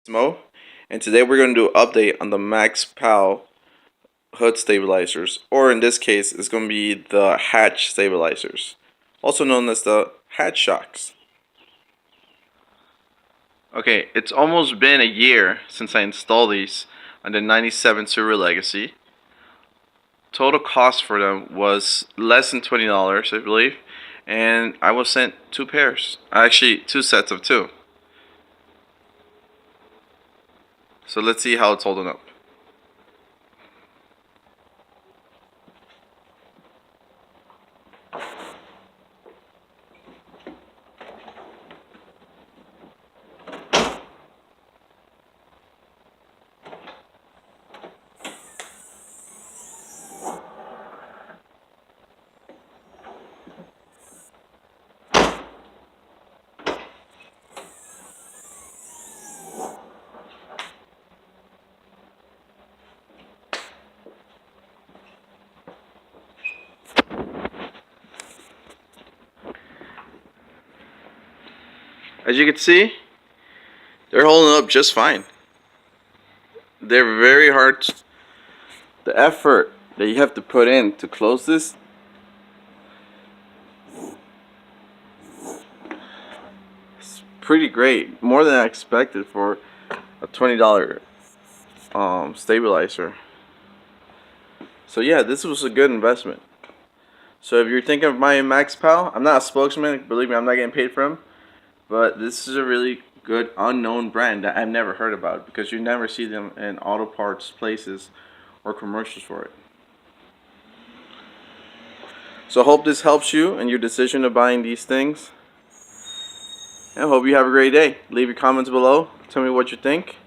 Mo, and today we're going to do an update on the Max Pow hood stabilizers, or in this case, it's going to be the hatch stabilizers, also known as the hatch shocks. Okay, it's almost been a year since I installed these on the 97 Subaru Legacy. Total cost for them was less than $20, I believe, and I was sent two pairs. Actually, two sets of two. So let's see how it's holding up. As you can see, they're holding up just fine. They're very hard. The effort that you have to put in to close this is pretty great. More than I expected for a $20 stabilizer. So yeah, this was a good investment. So if you're thinking of buying Max Pal, I'm not a spokesman. Believe me, I'm not getting paid for them. But this is a really good unknown brand that I've never heard about because you never see them in auto parts places or commercials for it. So I hope this helps you in your decision of buying these things. I hope you have a great day. Leave your comments below. Tell me what you think.